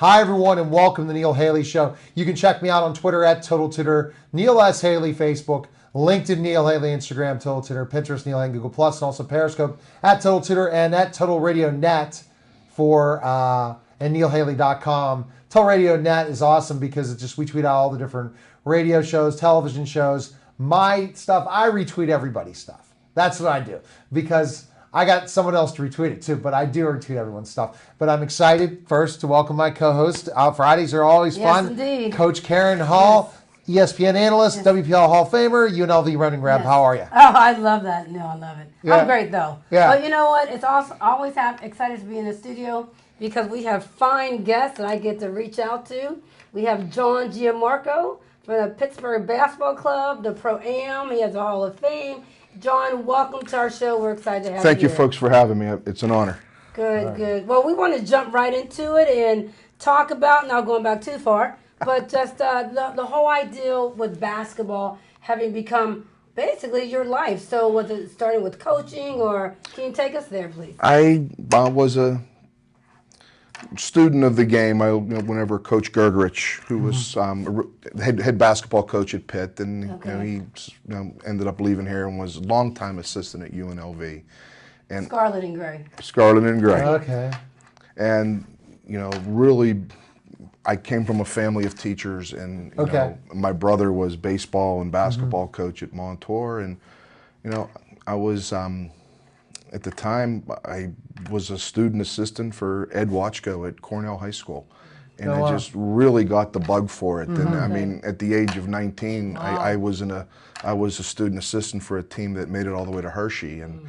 Hi, everyone, and welcome to the Neil Haley Show. You can check me out on Twitter at Total Tutor, Neil S. Haley, Facebook, LinkedIn, Neil Haley, Instagram, Total Tutor, Pinterest, Neil Haley, Google+, and also Periscope at Total Tutor and at Total Radio Net and NeilHaley.com. Total Radio Net is awesome because we tweet out all the different radio shows, television shows, my stuff. I retweet everybody's stuff. That's what I do because I got someone else to retweet it too, but I do retweet everyone's stuff. But I'm excited first to welcome my co-host. Fridays are always fun. Yes, indeed. Coach Karen Hall, ESPN analyst, WPL Hall of Famer, UNLV running grab. Yes. How are you? Oh, I love that. No, I love it. Yeah. I'm great though. Yeah. But you know what? It's also always excited to be in the studio because we have fine guests that I get to reach out to. We have John Gianmarco from the Pittsburgh Basketball Club, the Pro-Am. He has a Hall of Fame. John, welcome to our show. We're excited to have you. Thank you, folks, for having me. It's an honor. Good, good. Well, we want to jump right into it and talk about, not going back too far, but just the whole idea with basketball having become basically your life. So was it starting with coaching, or can you take us there, please? I was a student of the game. Whenever Coach Gergerich, who was head basketball coach at Pitt, and he ended up leaving here and was a longtime assistant at UNLV. And Scarlet and Gray. Scarlet and Gray. Okay. And really, I came from a family of teachers, and my brother was baseball and basketball coach at Montour, and I was at the time I was a student assistant for Ed Watchko at Cornell High School, and I just really got the bug for it. And I mean, at the age of 19, I was a student assistant for a team that made it all the way to Hershey, and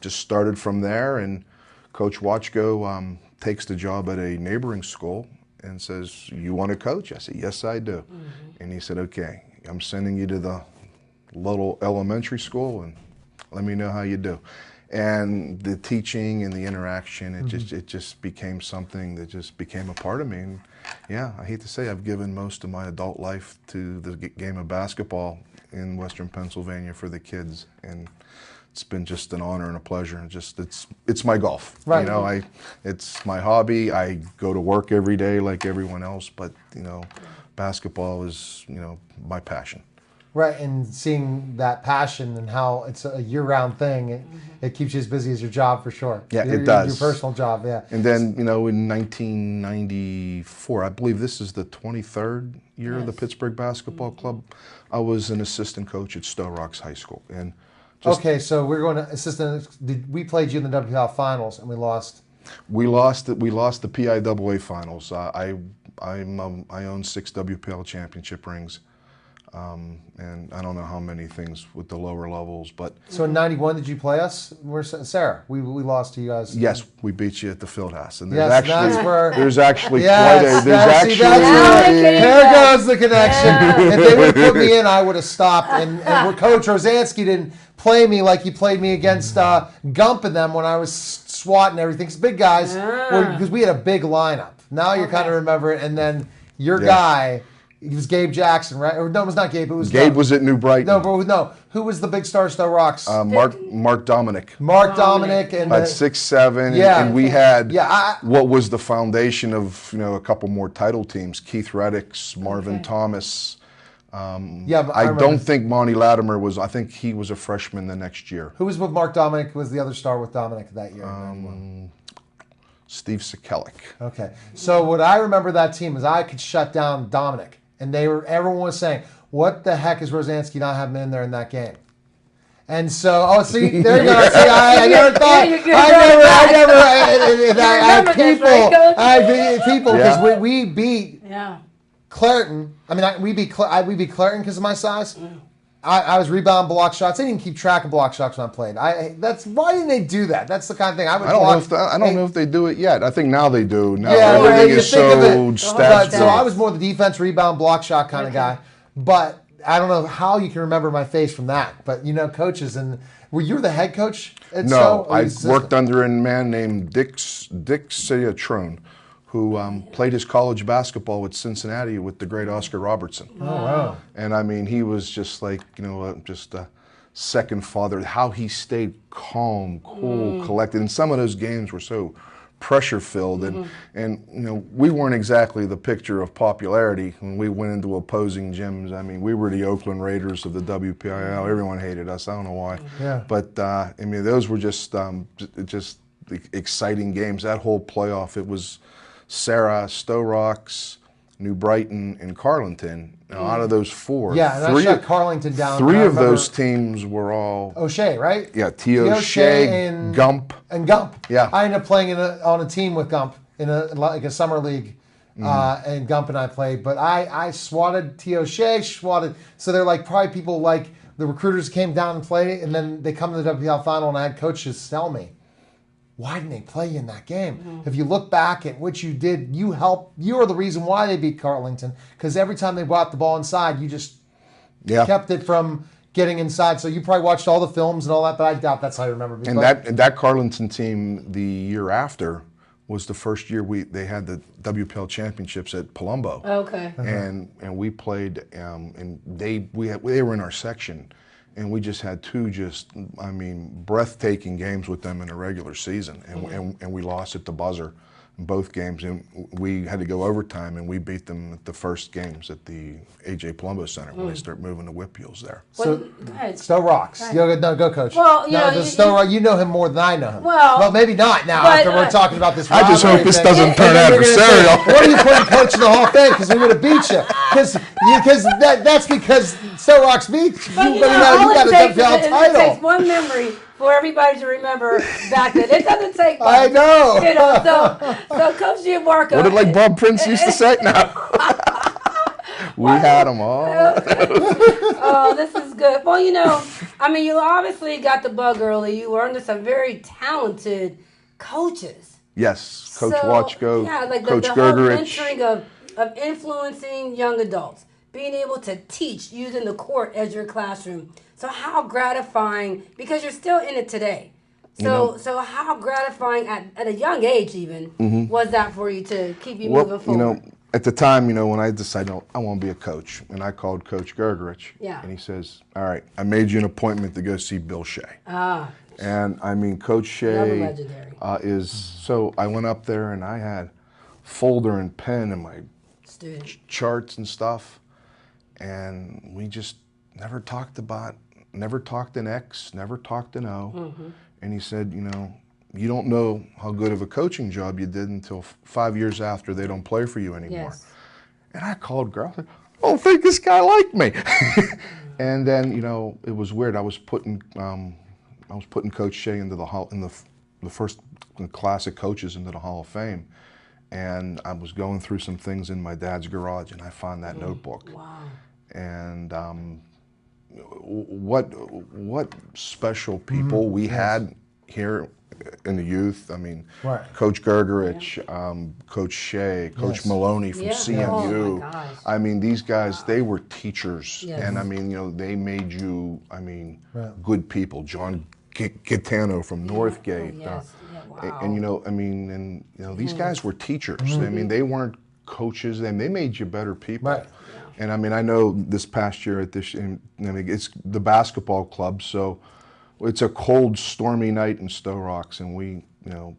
just started from there. And Coach Watchko takes the job at a neighboring school and says, "You want to coach?" I said, "Yes, I do." And he said, "Okay, I'm sending you to the little elementary school, and let me know how you do." And the teaching and the interaction, it just became something that just became a part of me. And yeah, I hate to say, I've given most of my adult life to the game of basketball in Western Pennsylvania for the kids, and it's been just an honor and a pleasure. And it's my golf. Right. It's my hobby. I go to work every day like everyone else, but basketball is my passion. Right, and seeing that passion and how it's a year-round thing, it keeps you as busy as your job for sure. Yeah, it does. Your personal job, yeah. And then, in 1994, I believe this is the 23rd year of the Pittsburgh Basketball Club, I was an assistant coach at Stowe Rocks High School. And okay, so we're going to assistant. We played you in the WPL finals, and we lost. We lost the PIAA finals. I own 6 WPL championship rings. And I don't know how many things with the lower levels, but so in '91, did you play us? Sarah, we lost to you guys. Yes, we beat you at the Fieldhouse, and there's actually there goes the connection. If they would have put me in, I would have stopped. And Coach Rosansky didn't play me like he played me against Gump and them when I was swatting everything. It's big guys, because we had a big lineup. Now you kind of remember it, and then your guy. It was Gabe Jackson, right? Or no, it was not Gabe. It was Gabe. Was at New Brighton. No. Who was the big star Stowe Rocks? Mark Dominic. Mark Dominic and at 6'7", and we had what was the foundation of a couple more title teams: Keith Reddicks, Marvin Thomas. I don't think Monty Latimer was. I think he was a freshman the next year. Who was with Mark Dominic? Was the other star with Dominic that year? Steve Sekelic. Okay, so what I remember that team is I could shut down Dominic. And everyone was saying, "What the heck is Rosansky not having in there in that game?" And so, see, there you go. See, I never thought. I had people because we beat Clareton. I mean, we beat Clareton because of my size. I was rebound block shots. I didn't even keep track of block shots when I played. Why didn't they do that? That's the kind of thing I would. I don't know if they do it yet. I think now they do. Now everything everything is so stats. So I was more the defense, rebound, block shot kind of guy. But I don't know how you can remember my face from that. But coaches, and were you the head coach at No, I worked under a man named Dick Ciatrone, who played his college basketball at Cincinnati with the great Oscar Robertson. Oh, wow. And I mean, he was just like, just a second father. How he stayed calm, cool, collected. And some of those games were so pressure filled, and you know, we weren't exactly the picture of popularity when we went into opposing gyms. I mean, we were the Oakland Raiders of the WPIL. Everyone hated us. I don't know why. Yeah. But I mean, those were just exciting games. That whole playoff, it was Sarah, Stowe Rocks, New Brighton, and Carleton. Now, out of those four, Yeah, and I shut Carlington down. three I of remember those teams were all O'Shea, right? yeah, T. O'Shea, and Gump. And Gump. Yeah. I ended up playing on a team with Gump in like a summer league, and Gump and I played. But I swatted T. O'Shea, so they're like probably people like the recruiters came down and played, and then they come to the WPL final, and I had coaches tell me, why didn't they play you in that game? If you look back at what you did, you are the reason why they beat Carlington, because every time they brought the ball inside, you just kept it from getting inside. So you probably watched all the films and all that, but I doubt that's how you remember me. And that Carlington team the year after was the first year they had the WPL championships at Palumbo. Okay. And we played, and they were in our section. And we just had two breathtaking games with them in a regular season. And we lost at the buzzer in both games. And we had to go overtime, and we beat them at the first games at the A.J. Palumbo Center when they start moving the whip wheels there. So, go ahead. Stowe Rocks. Go, Coach. Well, you know him more than I know him. Well, maybe not now but, after we're talking about this. I just hope this doesn't turn And then you're gonna say, adversarial. what are you putting Coach in the Hall of Fame? Because we would have beat you. That's because Stowe Rocks beat you. But You got a WPL it title. takes one memory for everybody to remember back then. It doesn't take much. I know. You know, so Coach Gianmarco. What did like Bob Prince used to say? No. We had them all. Oh, this is good. Well, you know, I mean, you obviously got the bug early. You were under some very talented coaches. Yes, Coach So, Watchko, yeah, like Coach the whole Gergerich. mentoring of influencing young adults, being able to teach using the court as your classroom. So how gratifying, because you're still in it today. So how gratifying at a young age even was that for you to keep you moving forward? You know, at the time, you know, when I decided I want to be a coach, and I called Coach Gergerich, and he says, "All right, I made you an appointment to go see Bill Shea." And I mean, Coach Shea is so. I went up there and I had folder and pen and my charts and stuff, and we just never talked in X, never talked in O. And he said, you know, you don't know how good of a coaching job you did until 5 years after they don't play for you anymore. Yes. And I called Girl. I don't think this guy liked me. And then, you know, it was weird. I was putting Coach Shea into the first class of coaches into the Hall of Fame. And I was going through some things in my dad's garage, and I found that notebook. Wow. And what special people we had here in the youth. I mean, Coach Gergerich, Coach Shea, Coach Maloney from CMU. Oh my gosh. I mean, these guys, they were teachers. And I mean, you know, they made you, I mean, good people. John Gitano from Northgate. And, you know, I mean, and, you know, these guys were teachers. I mean, they weren't coaches. They made you better people. Right. And I mean, I know this past year it's the basketball club, so it's a cold, stormy night in Stowe Rocks, and we, you know,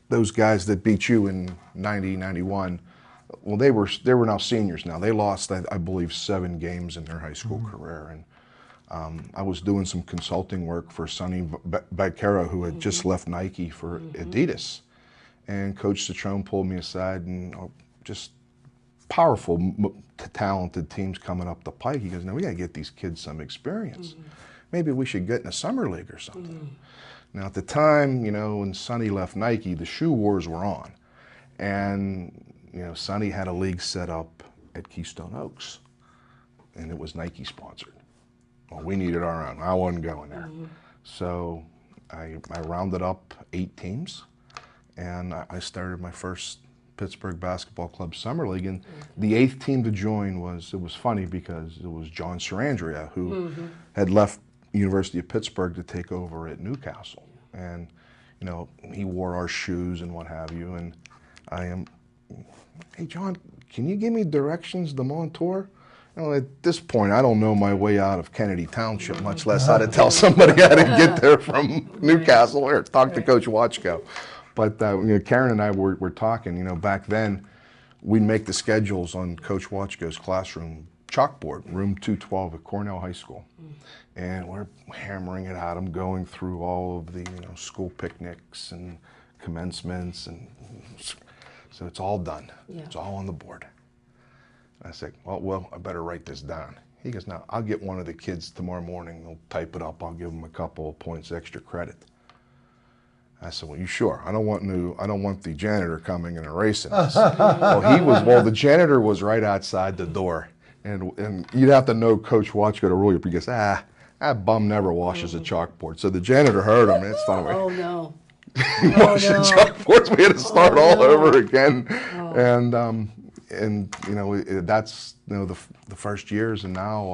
those guys that beat you in 90, 91, well, they were now seniors now. They lost, I believe, 7 games in their high school career, and I was doing some consulting work for Sonny Vaquero, who had just left Nike for Adidas, and Coach Citrone pulled me aside and just powerful, talented teams coming up the pike. He goes, "Now we got to get these kids some experience. Maybe we should get in a summer league or something." Now at the time, you know, when Sonny left Nike, the shoe wars were on, and you know, Sonny had a league set up at Keystone Oaks, and it was Nike sponsored. Well, we needed our own. I wasn't going there, so I rounded up 8 teams, and I started my first Pittsburgh Basketball Club Summer League, and the 8th team to join was funny because it was John Sarandria, who had left University of Pittsburgh to take over at Newcastle, and you know, he wore our shoes and what have you, and hey John, can you give me directions to Montour? You know, at this point, I don't know my way out of Kennedy Township, much less how to tell somebody how to get there from Newcastle or talk to Coach Watchko. But Karen and I were talking. Back then, we'd make the schedules on Coach Watchko's classroom chalkboard, room 212 at Cornell High School, and we're hammering it out. I'm going through all of the school picnics and commencements, and so it's all done. Yeah. It's all on the board. I said, well, I better write this down. He goes, no, I'll get one of the kids tomorrow morning. They'll type it up. I'll give them a couple of points extra credit. I said, well, you sure? I don't want the janitor coming and erasing this. The janitor was right outside the door. And you'd have to know Coach Watchko to rule you because, that bum never washes a chalkboard. So the janitor heard him, and it's not Oh, no. washing chalkboards. We had to start all over again. And that's the first years, and now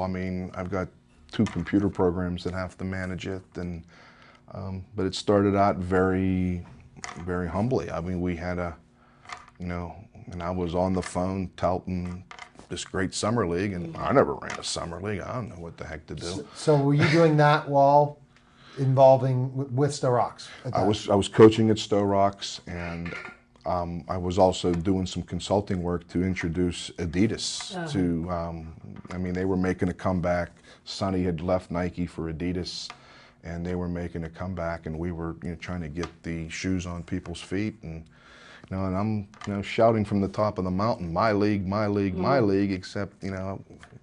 I've got 2 computer programs that have to manage it, and but it started out very, very humbly. We had and I was on the phone touting this great summer league, and I never ran a summer league. I don't know what the heck to do. So were you doing that while involving with Stowe Rocks? I was coaching at Stowe Rocks, and I was also doing some consulting work to introduce Adidas to. They were making a comeback. Sonny had left Nike for Adidas, and they were making a comeback, and we were trying to get the shoes on people's feet, and and I'm shouting from the top of the mountain, my league, my league, my league. Except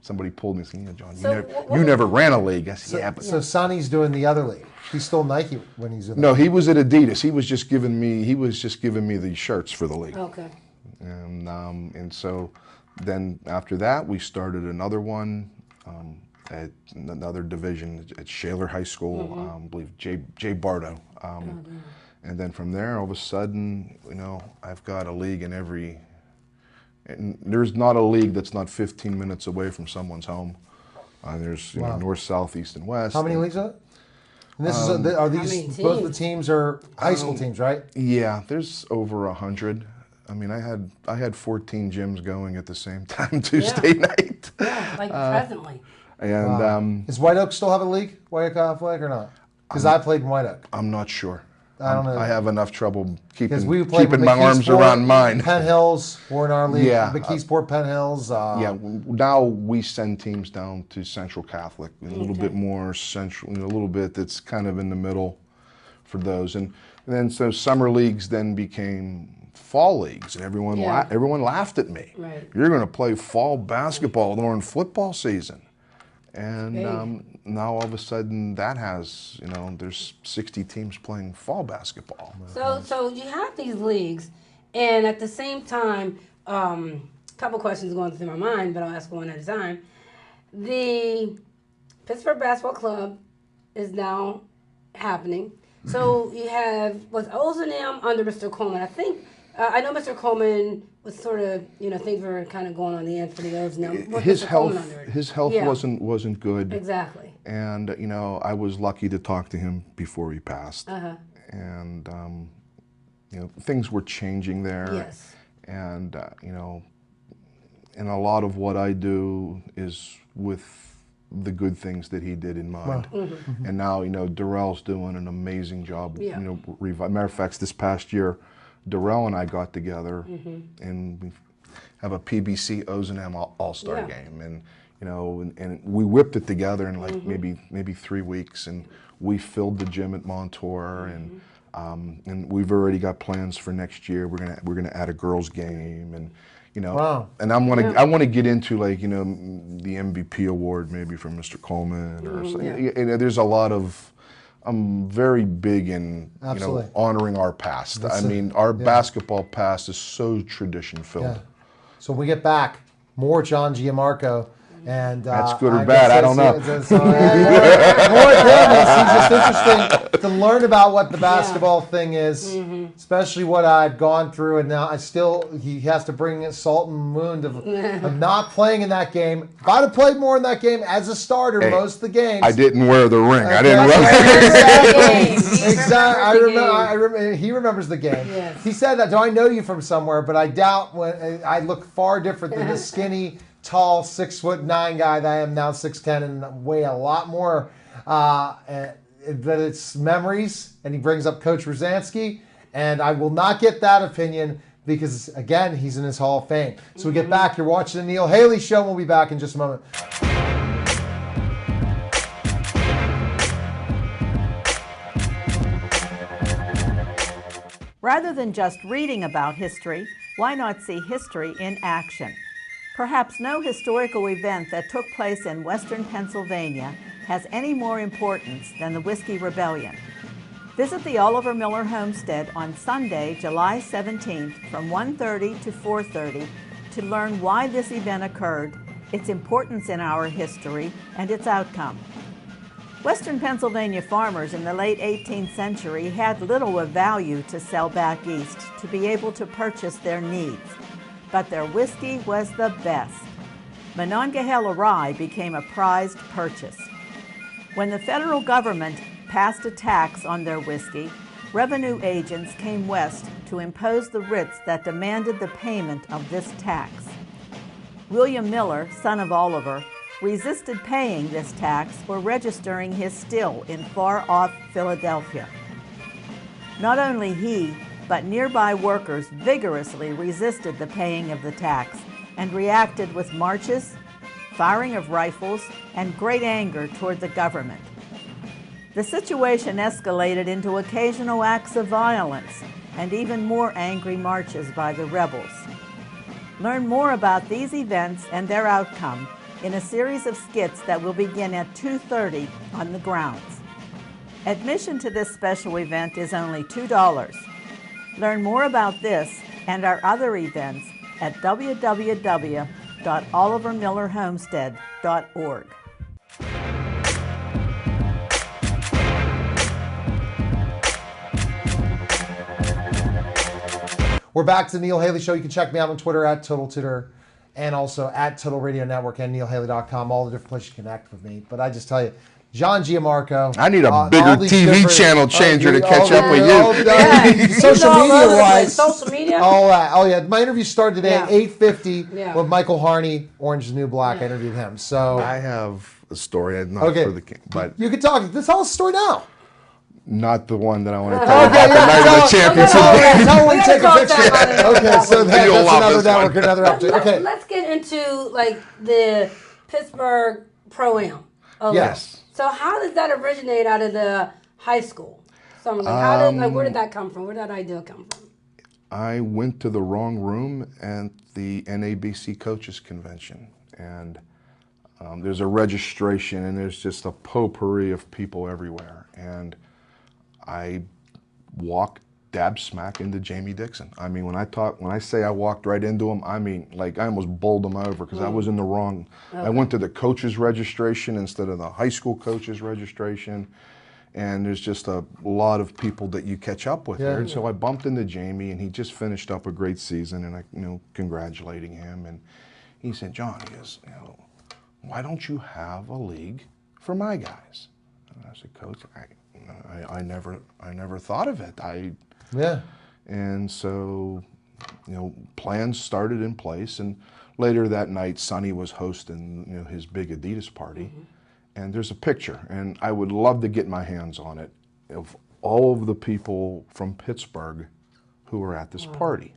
somebody pulled me and said, John, you never ran a league. I said, So Sonny's doing the other league. He's still Nike when he's in. No, he was at Adidas. He was just giving me the shirts for the league. Okay. And so then after that, we started another one at another division at Shaler High School. I believe Jay Bardo. And then from there, all of a sudden, I've got a league in every. And there's not a league that's not 15 minutes away from someone's home. There's north, south, east, and west. How many leagues are there? And this are these both the teams are high school teams, right? Yeah, there's over 100. I had 14 gyms going at the same time Tuesday night. Yeah, like presently. And does White Oak still have a league, White Oak Athletic, or not? Because I played in White Oak. I'm not sure. I don't know. I have enough trouble keeping my arms around mine. Penn Hills were in our league. Yeah. McKeesport, Penn Hills. Now we send teams down to Central Catholic, a little bit more central, a little bit that's kind of in the middle for those. And then so summer leagues then became fall leagues, and everyone laughed at me. Right. You're going to play fall basketball during football season. And now all of a sudden that has, there's 60 teams playing fall basketball. So you have these leagues, and at the same time, a couple questions going through my mind, but I'll ask one at a time. The Pittsburgh Basketball Club is now happening. So you have, was Ozanam under Mr. Coleman? I think, I know Mr. Coleman was sort of, things were kind of going on the end for the Ozanam. His health wasn't good. Exactly. And, I was lucky to talk to him before he passed. And, things were changing there. Yes. And, and a lot of what I do is with the good things that he did in mind. Wow. And now, Darrell's doing an amazing job. Yeah. Matter of fact, this past year, Darrell and I got together and we have a PBC Ozanam All-Star game, and and we whipped it together in like maybe 3 weeks, and we filled the gym at Montour, and we've already got plans for next year. We're gonna add a girls game, and and I want to get into like the MVP award maybe from Mr. Coleman or something. There's a lot of. I'm very big in honoring our past. Our basketball past is so tradition filled. Yeah. So when we get back, more John Giammarco. And that's good or bad, I don't know. More things. It's just interesting to learn about what the basketball thing is, especially what I've gone through. And now he has to bring salt and wound of not playing in that game. If I'd have played more in that game as a starter most of the games. I didn't wear the ring. I didn't run. Exactly. I remember. He remembers the game. Yes. He said that. Do I know you from somewhere? But I doubt when I look far different than the skinny, tall, 6'9" guy that I am now, 6'10", and weigh a lot more. But it's memories, and he brings up Coach Rosansky, And I will not get that opinion because, again, he's in his Hall of Fame. So we get back. You're watching the Neil Haley Show. We'll be back in just a moment. Rather than just reading about history, why not see history in action? Perhaps no historical event that took place in Western Pennsylvania has any more importance than the Whiskey Rebellion. Visit the Oliver Miller Homestead on Sunday, July 17th from 1:30 to 4:30 to learn why this event occurred, its importance in our history, and its outcome. Western Pennsylvania farmers in the late 18th century had little of value to sell back east to be able to purchase their needs, but their whiskey was the best. Monongahela rye became a prized purchase. When the federal government passed a tax on their whiskey, revenue agents came west to impose the writs that demanded the payment of this tax. William Miller, son of Oliver, resisted paying this tax or registering his still in far-off Philadelphia. Not only he, but nearby workers vigorously resisted the paying of the tax and reacted with marches, firing of rifles, and great anger toward the government. The situation escalated into occasional acts of violence and even more angry marches by the rebels. Learn more about these events and their outcome in a series of skits that will begin at 2:30 on the grounds. Admission to this special event is only $2. Learn more about this and our other events at www.olivermillerhomestead.org. We're back to the Neil Haley Show. You can check me out on Twitter at Total Tutor and also at Total Radio Network and NeilHaley.com, all the different places you connect with me. But I just tell you, John Giamarco. I need a bigger TV channel changer to catch up with you. Social media-wise. Social media? All that. Oh, yeah. My interview started today at 8:50 Yeah. with Michael Harney, Orange is the New Black. I interviewed him. So I have a story, not Okay. for the king, but you can talk. Tell us the story now. not the one that I want to tell you about the night of the championship. Tell when we take a talk picture. about it. Okay, so that's You'll love another this one. network, another opportunity. Okay. Let's get into like the Pittsburgh Pro-Am. Yes. So how does that originate out of the high school? So where did that come from? Where did that idea come from? I went to the wrong room at the NABC Coaches Convention, and there's a registration, and there's just a potpourri of people everywhere, and I walked dab smack into Jamie Dixon. I mean, when I say I walked right into him, I mean, like I almost bowled him over because I was in the wrong. Okay. I went to the coaches registration instead of the high school coaches registration, and there's just a lot of people that you catch up with there. And so I bumped into Jamie, and he just finished up a great season, and I, congratulating him, and he said, "John, he goes, why don't you have a league for my guys?" And I said, "Coach, I never thought of it. Yeah. And so, plans started in place, and later that night, Sonny was hosting, his big Adidas party, and there's a picture, and I would love to get my hands on it, of all of the people from Pittsburgh who were at this party,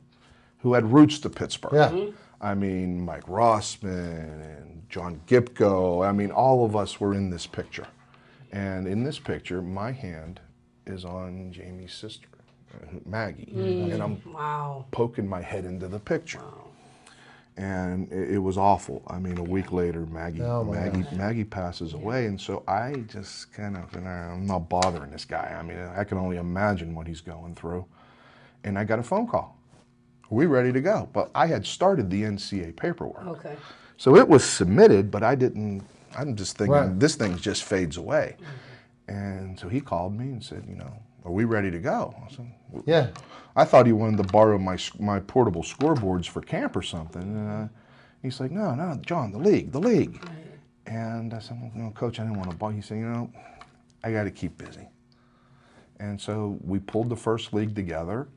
who had roots to Pittsburgh. Yeah. I mean, Mike Rossman and John Gipko, I mean, all of us were in this picture. And in this picture, my hand is on Jamie's sister, Maggie, and I'm poking my head into the picture. And it was awful. I mean, a week later, Maggie passes away, and so I just kind of, I'm not bothering this guy. I mean, I can only imagine what he's going through. And I got a phone call. Are we ready to go? But I had started the NCAA paperwork. Okay. So it was submitted, but I'm just thinking, this thing just fades away. And so he called me and said, are we ready to go? I said, yeah. I thought he wanted to borrow my portable scoreboards for camp or something. He's like, no, John, the league. Right. And I said, well, Coach, I didn't want to borrow. He said, I got to keep busy. And so we pulled the first league together,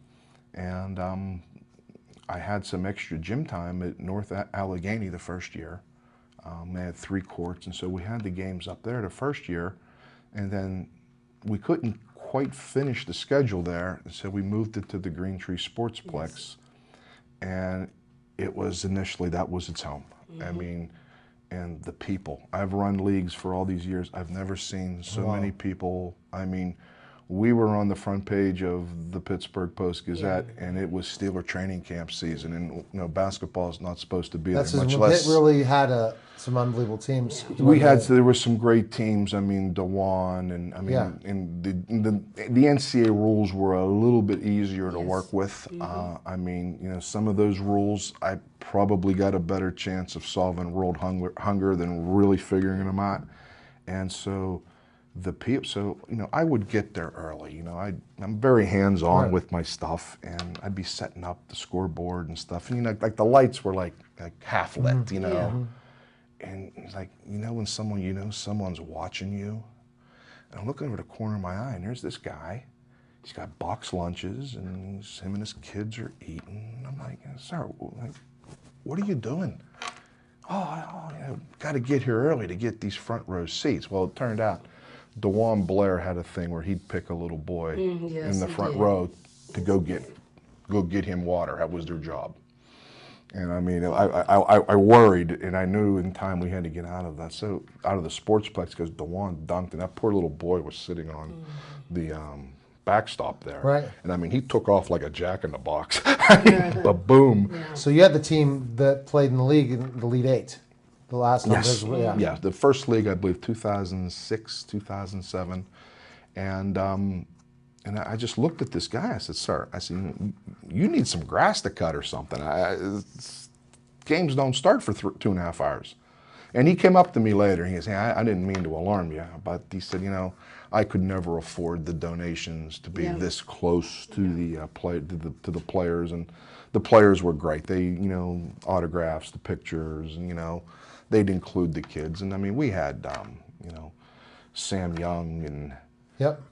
and I had some extra gym time at North Allegheny the first year. They had 3 courts, and so we had the games up there the first year, and then we couldn't quite finish the schedule there, so we moved it to the Green Tree Sportsplex, and it was initially, that was its home. I mean, and the people. I've run leagues for all these years. I've never seen so many people. I mean, we were on the front page of the Pittsburgh Post-Gazette, and it was Steeler training camp season. And you know, basketball is not supposed to be there, much less. Pitt really had some unbelievable teams. We had, so there were some great teams. I mean, DeWan, and I mean, and the NCAA rules were a little bit easier to work with. I mean, you know, some of those rules, I probably got a better chance of solving world hunger than really figuring them out. And so so you know, I would get there early. You know, I'm very hands-on with my stuff, and I'd be setting up the scoreboard and stuff. And you know, like the lights were like half lit, you know. And it's like, you know, when someone's watching you. And I'm looking over the corner of my eye, and there's this guy. He's got boxed lunches, and him and his kids are eating. And I'm like, sir, what are you doing? Oh, you know, got to get here early to get these front row seats. Well, it turned out DeWan Blair had a thing where he'd pick a little boy in the front row to go get him water. That was their job. And I mean, I worried, and I knew in time we had to get out of that. So out of the sportsplex, because DeWan dunked, and that poor little boy was sitting on the backstop there. Right. And I mean, he took off like a jack in the box. But boom. Yeah. So you had the team that played in the league, in the Elite Eight, the last time. Yes. Yeah, the first league, I believe, 2006, 2007. And I just looked at this guy. I said, sir, you need some grass to cut or something. Games don't start for 2.5 hours. And he came up to me later. He goes, hey, I didn't mean to alarm you, but he said, you know, I could never afford the donations to be this close to the to the players, and the players were great. They, you know, autographs, the pictures, and you know, they'd include the kids. And I mean, we had, you know, Sam Young and. Yep.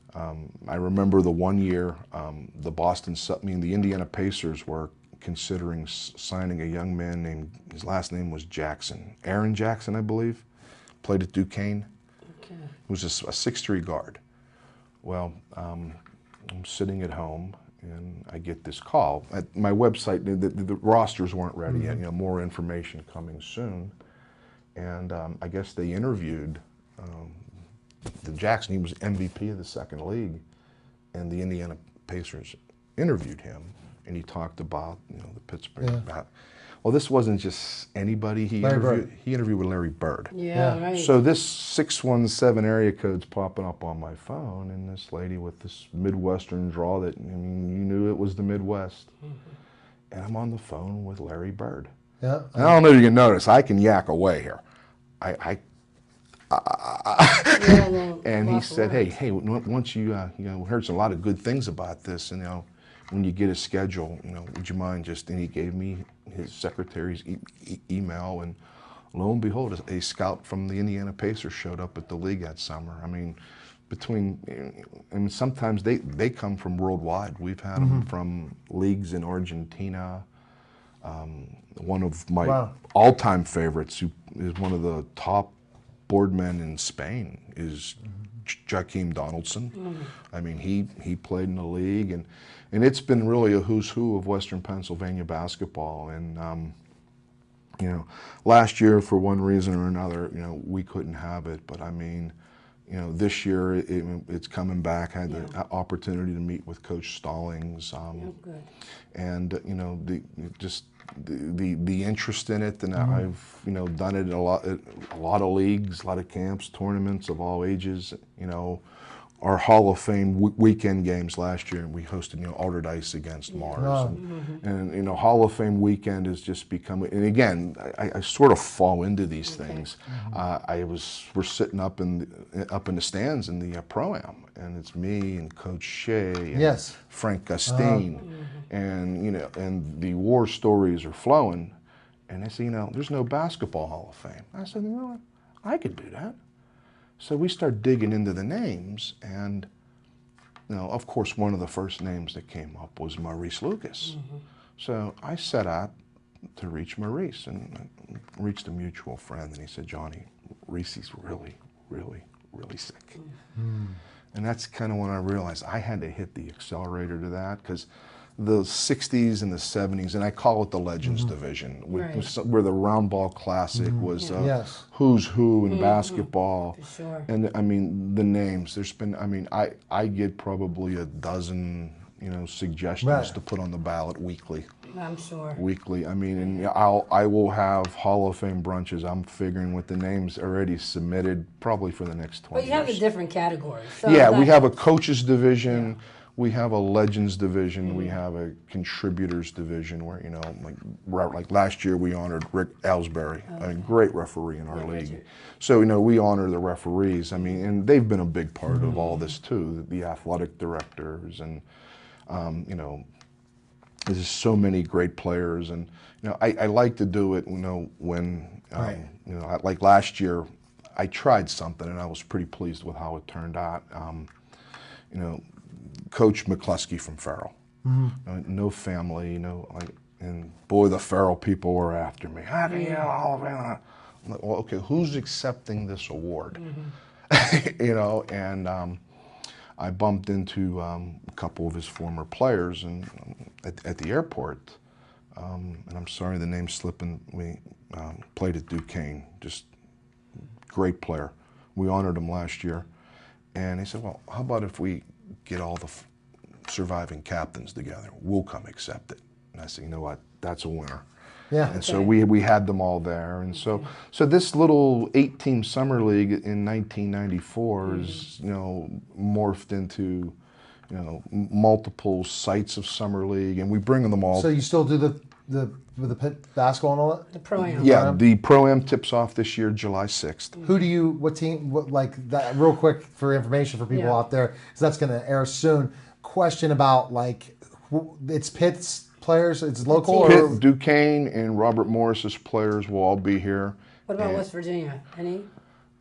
I remember the one year, the Indiana Pacers were considering signing a young man named, his last name was Jackson, Aaron Jackson, I believe, played at Duquesne. Okay. He was a 6'3" guard. Well, I'm sitting at home, and I get this call. At my website, the rosters weren't ready yet, you know, more information coming soon. And I guess they interviewed the Jackson. He was MVP of the second league, and the Indiana Pacers interviewed him, and he talked about, you know, the Pittsburgh. Well, this wasn't just anybody. He interviewed with Larry Bird. Yeah, right. So this 617 area code's popping up on my phone, and this lady with this Midwestern drawl that, I mean, you knew it was the Midwest. And I'm on the phone with Larry Bird. Yeah. And I don't know if you can notice, I can yak away here. And he said, hey, once you know, heard a lot of good things about this, and you know, when you get a schedule, you know, would you mind just, and he gave me his secretary's email, and lo and behold, a scout from the Indiana Pacers showed up at the league that summer. I mean, sometimes they come from worldwide. We've had them from leagues in Argentina. One of my all-time favorites, who is one of the top boardmen in Spain, is Jakeem Donaldson. I mean, he played in the league, and it's been really a who's who of Western Pennsylvania basketball. And you know, last year, for one reason or another, you know, we couldn't have it. But I mean, you know, this year it's coming back. I had the opportunity to meet with Coach Stallings, and you know, the interest in it, and I've, you know, done it in a lot of leagues, a lot of camps, tournaments of all ages. You know, our Hall of Fame weekend games last year, and we hosted, you know, Alderdice against Mars, and you know, Hall of Fame weekend has just become. And again, I sort of fall into these things. We're sitting up in the stands in the Pro-Am, and it's me and Coach Shea and Frank Gustine, and you know, and the war stories are flowing. And they say, you know, there's no basketball Hall of Fame. I said, you know what, I could do that. So we start digging into the names, and you know, of course, one of the first names that came up was Maurice Lucas. So I set out to reach Maurice, and reached a mutual friend, and he said, Johnny, Reese's really, really, really sick. And that's kind of when I realized I had to hit the accelerator to that, because the 60s and the 70s, and I call it the Legends Division, where the Round Ball Classic was who's who in basketball. For sure. And I mean, the names, there's been, I mean, I get probably a dozen, you know, suggestions to put on the ballot weekly. I'm sure. Weekly. I mean, and I will have Hall of Fame brunches. I'm figuring with the names already submitted probably for the next 20 But you have years. the different categories. So Yeah, we have a coaches division. We have a legends division. We have a contributors division where, you know, like last year we honored Rick Ellsbury, a great referee in our league. So, you know, we honor the referees. I mean, and they've been a big part of all this too, the athletic directors, and, you know, there's just so many great players. And, you know, I like to do it, you know, when, you know, like last year, I tried something and I was pretty pleased with how it turned out. You know, Coach McCluskey from Farrell. No family, you know, like, and boy, the Farrell people were after me. How do you know all of it? I'm like, well, okay, who's accepting this award? You know, and I bumped into a couple of his former players and at the airport, and I'm sorry the name's slipping. We played at Duquesne, just great player. We honored him last year, and he said, well, how about if we get all the surviving captains together? We'll come accept it. And I said, you know what, that's a winner. Yeah. And so we had them all there. And so this little 8-team summer league in 1994 is, you know, morphed into, you know, multiple sites of summer league, and we bring them all. So you still do the pit basketball and all that? The Pro-Am. Yeah, the Pro-Am tips off this year, July 6th. Who do you, what team, like that, real quick for information for people out there, because that's going to air soon. Question about, like, it's Pitt's players, it's local? Or? Pitt, Duquesne, and Robert Morris's players will all be here. What about West Virginia? Any?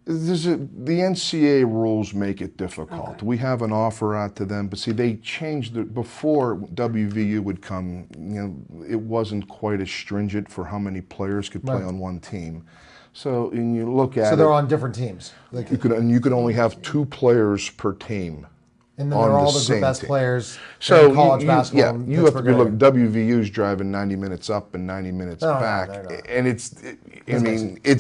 The NCAA rules make it difficult. Okay. We have an offer out to them, but see, they changed it. Before WVU would come, you know, it wasn't quite as stringent for how many players could play on one team. So, and you look at so they're on different teams. Like you could only have 2 players per team. And then they're all the best team. Players so in college basketball. Yeah, you have to look. WVU's driving 90 minutes up and 90 minutes back, and it's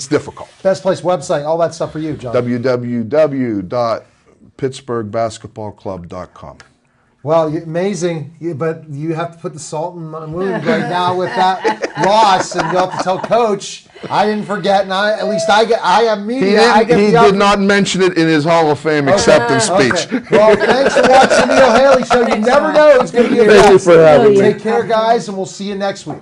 difficult. Best place website, all that stuff for you, John. www.pittsburghbasketballclub.com. Well, amazing, but you have to put the salt in my wound right now with that loss, and you have to tell Coach, I didn't forget, and I am media. He did not mention it in his Hall of Fame acceptance speech. Okay. Well, thanks for watching the Neil Haley Show. You never know who's going to be a Thank you for having me. Take care, guys, and we'll see you next week.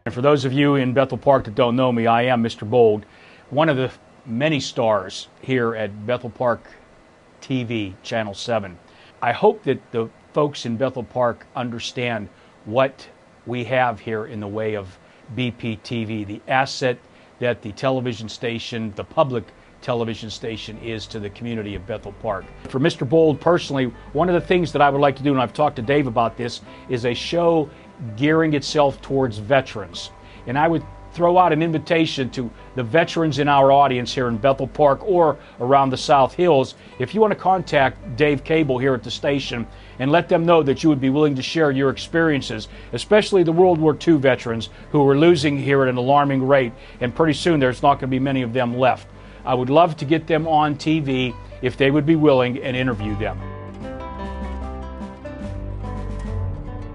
And for those of you in Bethel Park that don't know me, I am Mr. Bold, one of the many stars here at Bethel Park TV, Channel 7. I hope that the folks in Bethel Park understand what we have here in the way of BPTV, the asset that the television station, the public television station, is to the community of Bethel Park. For Mr. Bold personally, one of the things that I would like to do, and I've talked to Dave about this, is a show gearing itself towards veterans. And I would throw out an invitation to the veterans in our audience here in Bethel Park or around the South Hills. If you want to contact Dave Cable here at the station and let them know that you would be willing to share your experiences, especially the World War II veterans who are losing here at an alarming rate, and pretty soon there's not going to be many of them left. I would love to get them on TV if they would be willing and interview them.